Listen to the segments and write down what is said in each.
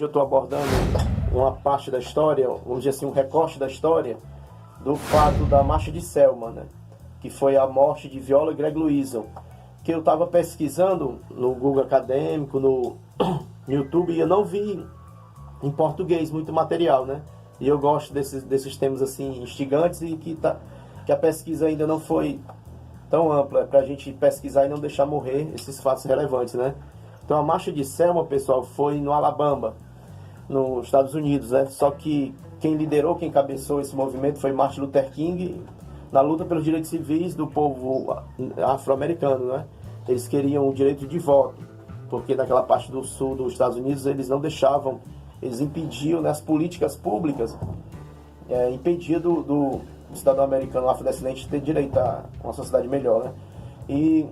Hoje eu estou abordando uma parte da história, vamos dizer assim, um recorte da história do fato da Marcha de Selma, né? Que foi a morte de Viola e Greg Luizon, que eu estava pesquisando no Google Acadêmico, no YouTube, e eu não vi em português muito material, né? E eu gosto desses temas assim instigantes e que a pesquisa ainda não foi tão ampla para a gente pesquisar e não deixar morrer esses fatos relevantes, né? Então a Marcha de Selma, pessoal, foi no Alabama, nos Estados Unidos, né? Só que quem liderou, quem encabeçou esse movimento foi Martin Luther King, na luta pelos direitos civis do povo afro-americano, né? Eles queriam o direito de voto, porque naquela parte do sul dos Estados Unidos eles não deixavam, eles impediam, né, as políticas públicas, impediam do cidadão americano afrodescendente ter direito a uma sociedade melhor, né? E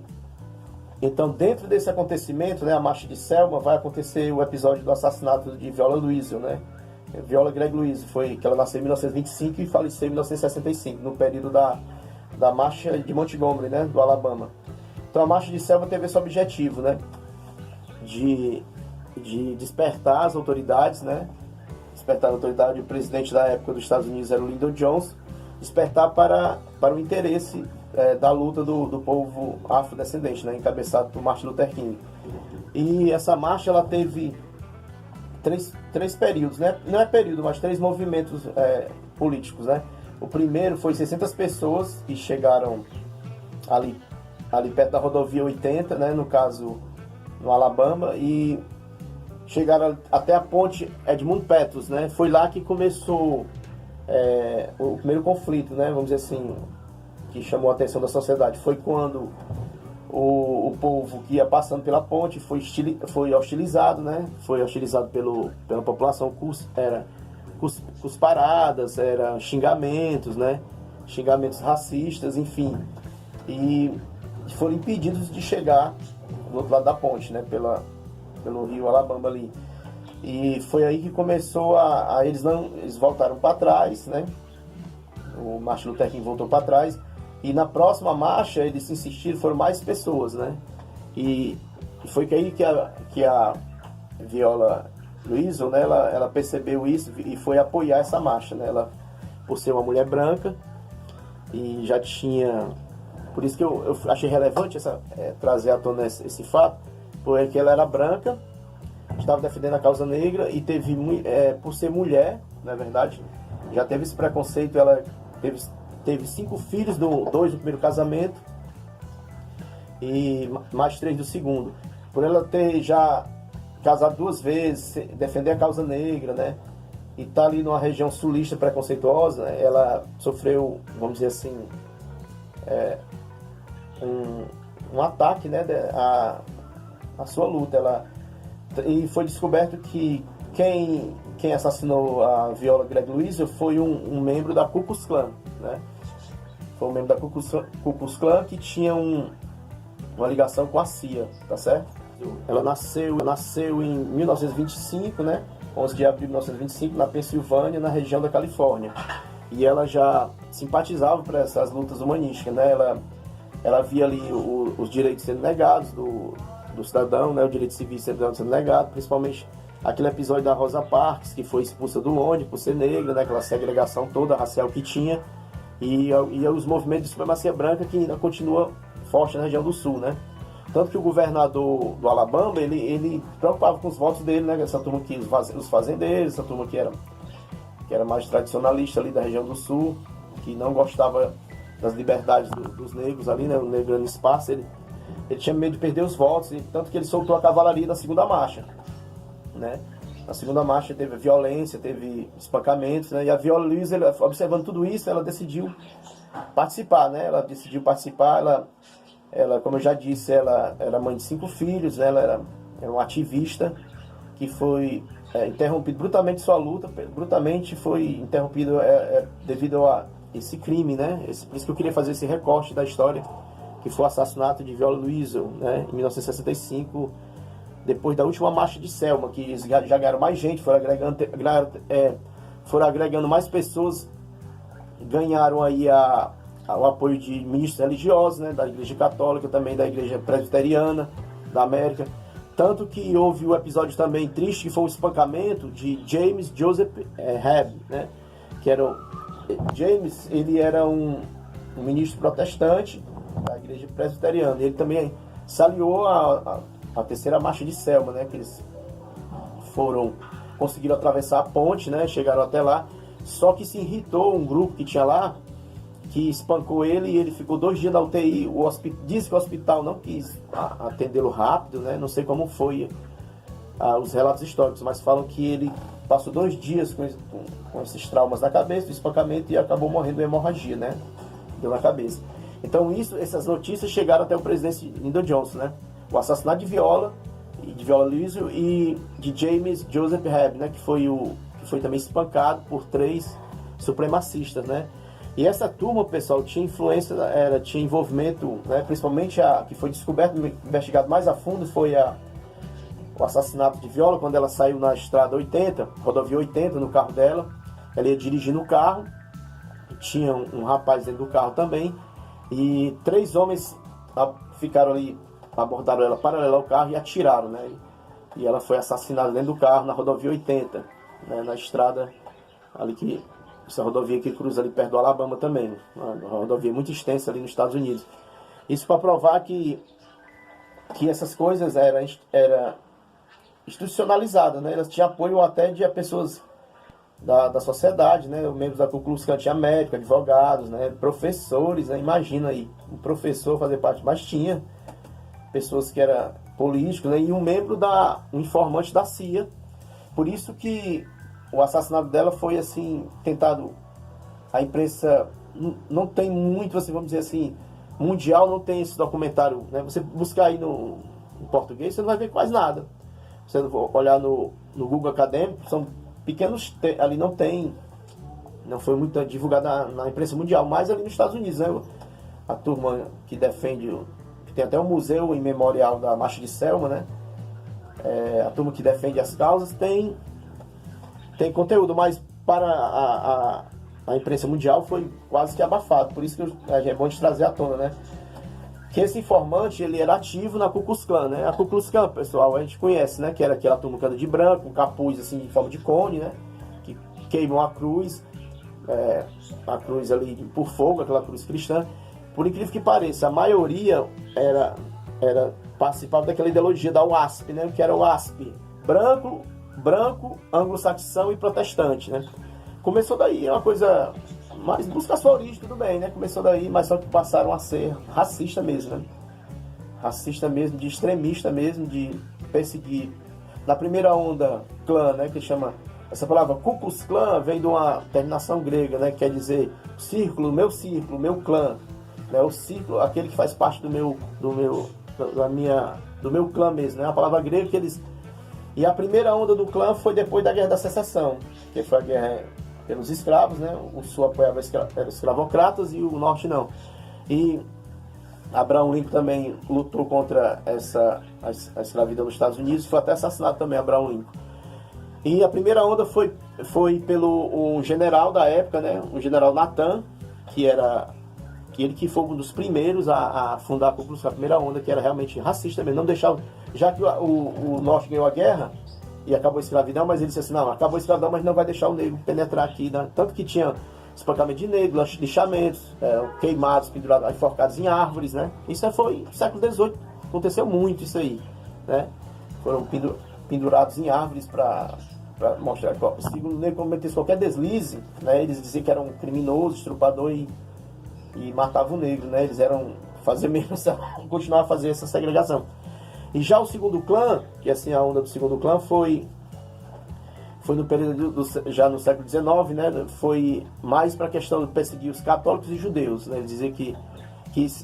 então, dentro desse acontecimento, né, a Marcha de Selma, vai acontecer o episódio do assassinato de Viola Luizon, né? Viola Greg Luizon, que ela nasceu em 1925 e faleceu em 1965, no período da Marcha de Montgomery, né, do Alabama. Então, a Marcha de Selma teve esse objetivo, né, de despertar as autoridades, né? Despertar a autoridade, o presidente da época dos Estados Unidos era o Lyndon Johnson, despertar para o interesse da luta do povo afrodescendente, né, encabeçado por Martin Luther King. E essa marcha ela teve três períodos, né? Não é período, mas três movimentos políticos, né? O primeiro foi 600 pessoas que chegaram ali perto da rodovia 80, né, no caso no Alabama, e chegaram até a ponte Edmund Pettus, né? Foi lá que começou o primeiro conflito, né? Vamos dizer assim, que chamou a atenção da sociedade. Foi quando o povo que ia passando pela ponte foi hostilizado, né? Foi hostilizado pela população, cusparadas, era xingamentos, né? Xingamentos racistas, enfim. E foram impedidos de chegar do outro lado da ponte, né? Pelo rio Alabama ali. E foi aí que começou eles voltaram para trás, né? O Martin Luther King voltou para trás. E na próxima marcha eles insistiram, foram mais pessoas, né? E foi aí que a Viola Luizon, né, ela percebeu isso e foi apoiar essa marcha, né? Ela, por ser uma mulher branca, e já tinha... Por isso que eu achei relevante trazer à tona esse fato, porque ela era branca, estava defendendo a causa negra e por ser mulher, na verdade, já teve esse preconceito. Ela teve 5 filhos, 2 do primeiro casamento e mais 3 do segundo. Por ela ter já casado 2 vezes, defender a causa negra, né, e estar ali numa região sulista preconceituosa, ela sofreu, vamos dizer assim, um ataque, né, a sua luta. E foi descoberto que quem assassinou a Viola Greg Luizon foi um membro da Ku Klux Klan, né? Foi um membro da Ku Klux Klan que tinha uma ligação com a CIA, tá certo? Ela nasceu em 1925, né? 11 de abril de 1925, na Pensilvânia, na região da Califórnia. E ela já simpatizava para essas lutas humanísticas, né? Ela via ali os direitos sendo negados do cidadão, né? O direito civil sendo negado, principalmente aquele episódio da Rosa Parks, que foi expulsa do ônibus por ser negra, né? Aquela segregação toda racial que tinha, e os movimentos de supremacia branca que ainda continua forte na região do sul, né? Tanto que o governador do Alabama, ele preocupava com os votos dele, né? Essa turma que os fazendeiros, essa turma que era mais tradicionalista ali da região do sul, que não gostava das liberdades dos negros ali, né? O negro no espaço, ele tinha medo de perder os votos, e tanto que ele soltou a cavalaria na segunda marcha, né? Na segunda marcha teve violência, teve espancamentos, né? E a Viola Luizon, observando tudo isso, ela decidiu participar, né? Ela, como eu já disse, ela era mãe de 5 filhos, né? Ela era uma ativista que foi interrompido brutalmente sua luta, brutalmente foi interrompido devido a esse crime, né? Por isso que eu queria fazer esse recorte da história, que foi o assassinato de Viola Luizon, né? Em 1965, depois da última marcha de Selma, que eles já ganharam mais gente, foram agregando mais pessoas, ganharam aí o apoio de ministros religiosos, né, da Igreja Católica, também da Igreja Presbiteriana da América. Tanto que houve um episódio também triste, que foi o espancamento de James Joseph Hebb, né? Que era James, ele era um ministro protestante da igreja presbiteriana. Ele também se aliou à terceira marcha de Selma, né? Que eles conseguiram atravessar a ponte, né? Chegaram até lá. Só que se irritou um grupo que tinha lá, que espancou ele, e ele ficou 2 dias na UTI. Diz que o hospital não quis atendê-lo rápido, né? Não sei como foi os relatos históricos, mas falam que ele passou 2 dias com esses traumas na cabeça, do espancamento, e acabou morrendo de hemorragia, né? Deu na cabeça. Então essas notícias chegaram até o presidente Lyndon Johnson, né? O assassinato de Viola Liuzzo e de James Joseph Hebb, né? Que foi também espancado por 3 supremacistas, né? E essa turma, pessoal, tinha influência, tinha envolvimento, né? Principalmente a que foi descoberto, investigado mais a fundo, foi o assassinato de Viola, quando ela saiu na estrada 80, rodovia 80, no carro dela. Ela ia dirigindo o carro, tinha um rapaz dentro do carro também, e 3 homens ficaram ali, abordaram ela paralela ao carro e atiraram, né? E ela foi assassinada dentro do carro na rodovia 80, né? Na estrada ali essa rodovia que cruza ali perto do Alabama também, uma rodovia muito extensa ali nos Estados Unidos. Isso para provar que essas coisas era institucionalizadas, né? Elas tinham apoio até de pessoas da sociedade, né? Membros da Ku Klux Klan, tinha médicos, advogados, né? Professores, né? Imagina aí, um professor fazer parte, mas tinha pessoas que eram políticos, né? E um informante da CIA. Por isso que o assassinato dela foi assim, tentado. A imprensa não tem muito, assim, vamos dizer assim, mundial não tem esse documentário, né? Você buscar aí no português, você não vai ver quase nada. Você olhar no Google Acadêmico, são pequenos, ali não foi muito divulgado na imprensa mundial, mas ali nos Estados Unidos, né? A turma que defende, que tem até um museu em memorial da Marcha de Selma, né? A turma que defende as causas tem conteúdo, mas para a imprensa mundial foi quase que abafado. Por isso que é bom de trazer à tona, né? Que esse informante, ele era ativo na Ku Klux Klan, né? A Ku Klux Klan, pessoal, a gente conhece, né? Que era aquela turma que anda de branco, um capuz assim, em forma de cone, né? Que queimam a cruz ali por fogo, aquela cruz cristã. Por incrível que pareça, a maioria participava daquela ideologia da WASP, né? Que era o WASP, branco, anglo-saxão e protestante, né? Começou daí, é uma coisa, mas busca a sua origem, tudo bem, né? Começou daí, mas só que passaram a ser racista mesmo, né? Racista mesmo, de extremista mesmo, de perseguir. Na primeira onda, clã, né? Que chama, essa palavra Ku Klux Klan vem de uma terminação grega, né? Que quer dizer círculo, meu clã, né? O círculo, aquele que faz parte do meu clã mesmo, né? A palavra grega que eles. E a primeira onda do clã foi depois da Guerra da Secessão, que foi a guerra pelos escravos, né? O Sul apoiava os escravocratas e o Norte não. E Abraham Lincoln também lutou contra a escravidão nos Estados Unidos, foi até assassinado também Abraham Lincoln. E a primeira onda foi pelo um general da época, né? O general Nathan, ele que foi um dos primeiros a fundar a primeira onda, que era realmente racista mesmo, não deixava, já que o Norte ganhou a guerra e acabou a escravidão, mas ele disse assim, não, acabou a escravidão, mas não vai deixar o negro penetrar aqui, né? Tanto que tinha espancamento de negros, lixamentos, queimados, pendurados, enforcados em árvores, né? Isso foi no século XVIII, aconteceu muito isso aí, né? Foram pendurados em árvores para mostrar que se o negro cometesse qualquer deslize, né? Eles diziam que era um criminoso, estrupador e matavam o negro, né? Eles continuar a fazer essa segregação. E já o segundo clã, que assim a onda do segundo clã foi no período já no século XIX, né? Foi mais para a questão de perseguir os católicos e judeus, né? Eles diziam que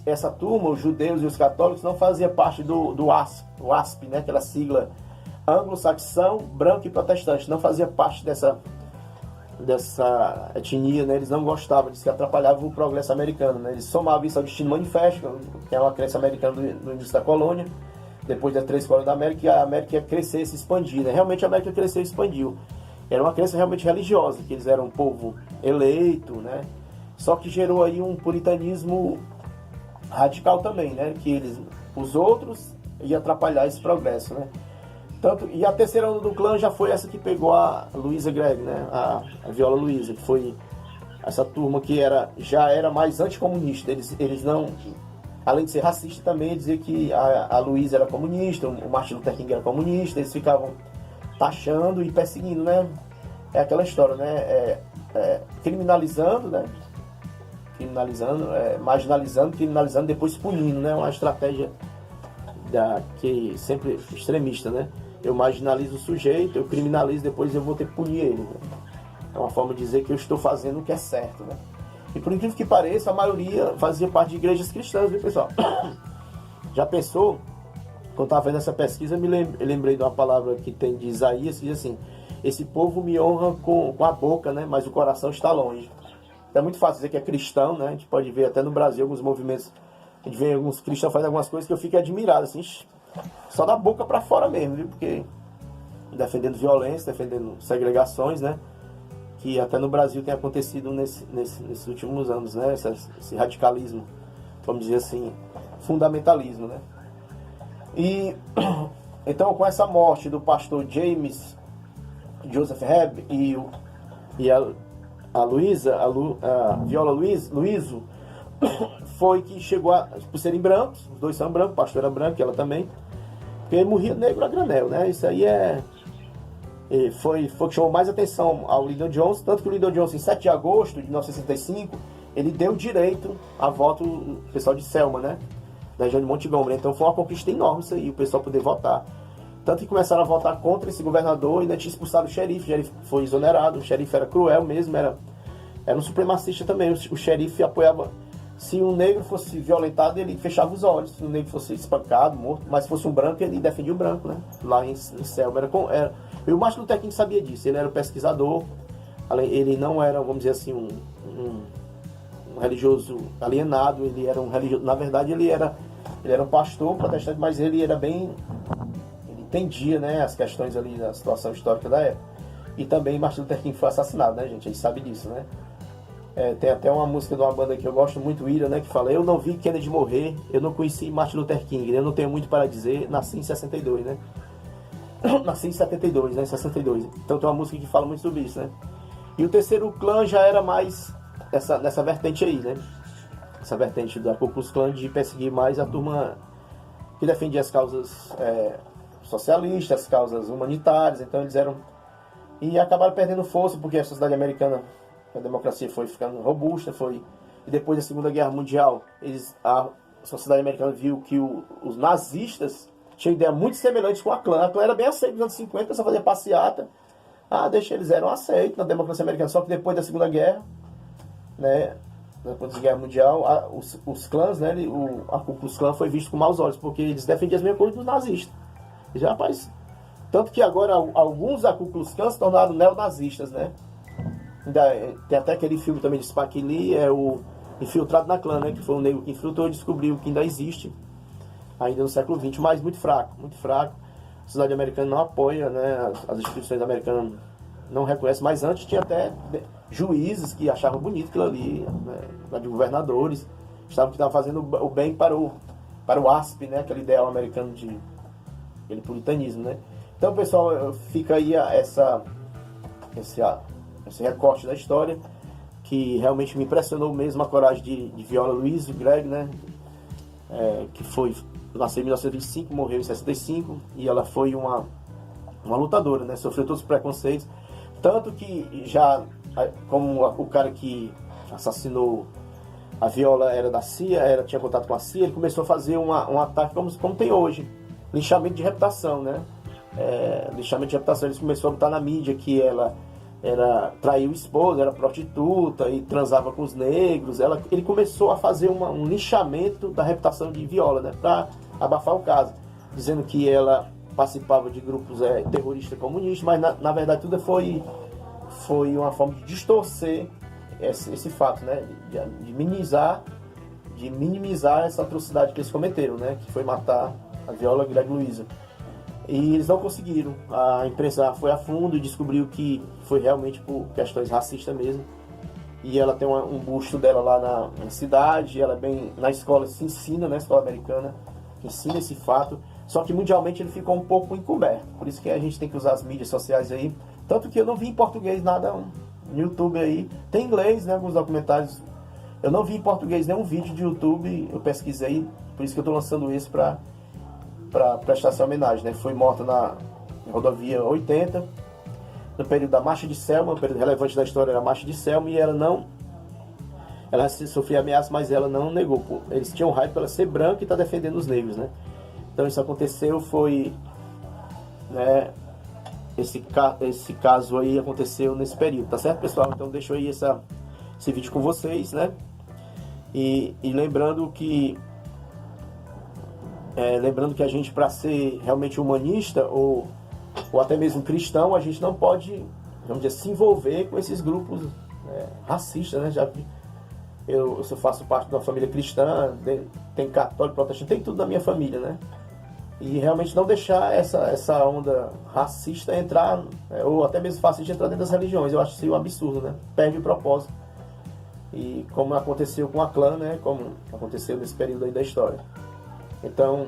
essa turma, os judeus e os católicos, não fazia parte do WASP, né? Aquela sigla anglo-saxão, branco e protestante, não fazia parte dessa etnia, né? Eles não gostavam, eles que atrapalhavam o progresso americano, né? Eles somavam isso ao Destino Manifesto, que é uma crença americana no início da colônia, depois das 3 colônias da América, que a América ia crescer e se expandir, né? Realmente a América cresceu e expandiu. Era uma crença realmente religiosa, que eles eram um povo eleito, né? Só que gerou aí um puritanismo radical também, né? Que os outros iam atrapalhar esse progresso, né? Tanto, e a terceira onda do clã já foi essa que pegou a Louisa Gregg, né? A Viola Luiza, que foi essa turma que já era mais anticomunista. Eles não, além de ser racista, também dizer que a Luiza era comunista, o Martin Luther King era comunista, eles ficavam taxando e perseguindo, né? É aquela história, né? Criminalizando, né? Marginalizando, criminalizando, depois punindo, né? Uma estratégia que sempre extremista, né? Eu marginalizo o sujeito, eu criminalizo, depois eu vou ter que punir ele, né? É uma forma de dizer que eu estou fazendo o que é certo, né? E por incrível que pareça, a maioria fazia parte de igrejas cristãs, viu, pessoal? Já pensou? Quando eu estava vendo essa pesquisa, eu lembrei de uma palavra que tem de Isaías, que diz assim: esse povo me honra com a boca, né? Mas o coração está longe. Então é muito fácil dizer que é cristão, né? A gente pode ver até no Brasil alguns movimentos, a gente vê alguns cristãos fazendo algumas coisas que eu fico admirado, assim, só da boca para fora mesmo, viu? Porque defendendo violência, defendendo segregações, né? Que até no Brasil tem acontecido nesses últimos anos, né? Esse radicalismo, vamos dizer assim, fundamentalismo, né? E então, com essa morte do pastor James Joseph Reb e a Luiza, a Viola Luizo, foi que chegou por serem brancos, os dois são brancos, o pastor era branco, ela também, porque morria negro a granel, né? Isso aí foi que chamou mais atenção ao Lyndon Johnson, tanto que o Lyndon Johnson, em 7 de agosto de 1965, ele deu direito a voto, o pessoal de Selma, né? Da região de Montgomery. Então foi uma conquista enorme isso aí, o pessoal poder votar. Tanto que começaram a votar contra esse governador e ainda tinha expulsado o xerife foi exonerado, o xerife era cruel mesmo, era um supremacista também, o xerife apoiava. Se um negro fosse violentado, ele fechava os olhos. Se um negro fosse espancado, morto, mas se fosse um branco, ele defendia o branco, né? Lá em Selma. E o Martin Luther King sabia disso, ele era um pesquisador, ele não era, vamos dizer assim, um religioso alienado, ele era um religioso, na verdade ele era um pastor protestante, mas ele entendia, né, as questões ali da situação histórica da época. E também Martin Luther King foi assassinado, né, gente? A gente sabe disso, né? Tem até uma música de uma banda que eu gosto muito, Ira, né, que fala: eu não vi Kennedy morrer, eu não conheci Martin Luther King, eu não tenho muito para dizer, nasci em 62, né? Nasci em 72, né, em 62. Então tem uma música que fala muito sobre isso, né? E o terceiro clã já era mais nessa vertente aí, né? Essa vertente da Ku Klux Klan de perseguir mais a turma que defendia as causas socialistas, as causas humanitárias. Então eles e acabaram perdendo força porque a sociedade americana, a democracia foi ficando robusta, e depois da Segunda Guerra Mundial, a sociedade americana viu que os nazistas tinham ideias muito semelhantes com a clã era bem aceita nos anos 50, só fazia passeata, eles eram aceitos na democracia americana, só que depois da Segunda Guerra, né, depois da Guerra Mundial, os clãs, né, a Ku Klux Klan foi visto com maus olhos, porque eles defendiam as mesmas coisas dos nazistas. E já, rapaz, tanto que agora alguns da Ku Klux Klan se tornaram neonazistas, né? Tem até aquele filme também de Spike Lee, o Infiltrado na Clã, né? Que foi um negro que infiltrou e descobriu que ainda existe, ainda no século XX, mas muito fraco, muito fraco. A sociedade americana não apoia, né? As instituições americanas não reconhecem, mas antes tinha até juízes que achavam bonito aquilo ali, né? De governadores, estavam fazendo o bem para o ASP, né? Aquele ideal americano aquele puritanismo, né? Então, pessoal, fica aí esse recorte da história, que realmente me impressionou mesmo a coragem de Viola Louise Gregg, né? Que nasceu em 1925, morreu em 65, e ela foi uma lutadora, né? Sofreu todos os preconceitos, tanto que já, como o cara que assassinou a Viola era da CIA, tinha contato com a CIA, ele começou a fazer um ataque como tem hoje, linchamento de reputação, né? Lixamento de reputação. Eles começaram a botar na mídia que ela traiu o esposo, era prostituta e transava com os negros. Ele começou a fazer um lixamento da reputação de Viola, né, para abafar o caso, dizendo que ela participava de grupos terroristas comunistas, mas na verdade tudo foi uma forma de distorcer esse fato, né, de minimizar essa atrocidade que eles cometeram, né, que foi matar a Viola Gregg Luiza. E eles não conseguiram. A imprensa foi a fundo e descobriu que foi realmente por questões racistas mesmo. E ela tem um busto dela lá na cidade. Ela na escola se ensina, na escola americana, ensina esse fato, só que mundialmente ele ficou um pouco encoberto. Por isso que a gente tem que usar as mídias sociais aí. Tanto que eu não vi em português nada no YouTube aí. Tem em inglês, né, alguns documentários. Eu não vi em português nenhum vídeo de YouTube, eu pesquisei, por isso que eu estou lançando esse para prestar essa homenagem, né? Foi morta na rodovia 80, no período da Marcha de Selma, o período relevante da história era a Marcha de Selma, e ela sofria ameaças, mas ela não negou. Pô. Eles tinham raiva por ela ser branca e estar defendendo os negros, né? Então isso aconteceu, foi, né, esse caso aí aconteceu nesse período, tá certo, pessoal? Então deixo aí esse vídeo com vocês, né? E lembrando que a gente, para ser realmente humanista ou até mesmo cristão, a gente não pode, vamos dizer, se envolver com esses grupos racistas, né? Já que eu faço parte de uma família cristã, tem católico, protestante, tem tudo na minha família, né? E realmente não deixar essa onda racista entrar, ou até mesmo fascista entrar dentro das religiões. Eu acho isso um absurdo, né? Perde o propósito. E como aconteceu com a clã, né? Como aconteceu nesse período aí da história. Então,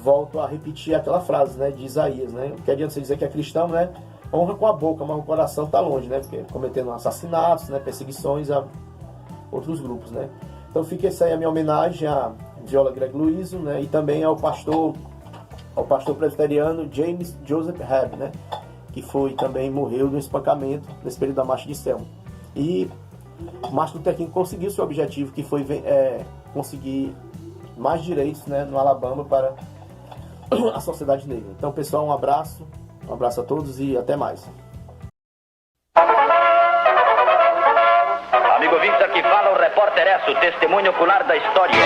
volto a repetir aquela frase, né, de Isaías, né? Que adianta você dizer que é cristão, né? Honra com a boca, mas o coração está longe, né? Porque cometendo assassinatos, né, perseguições a outros grupos, né? Então fica essa aí a minha homenagem a Viola Greg Luizo, né? E também ao pastor presbiteriano James Joseph Reb, né? Que morreu no espancamento nesse período da Marcha de Selma. E Martin Luther King conseguiu seu objetivo, que foi conseguir mais direitos, né, no Alabama para a sociedade negra. Então, pessoal, um abraço a todos e até mais. Amigo ouvinte, aqui fala o repórter Esso, testemunho ocular da história.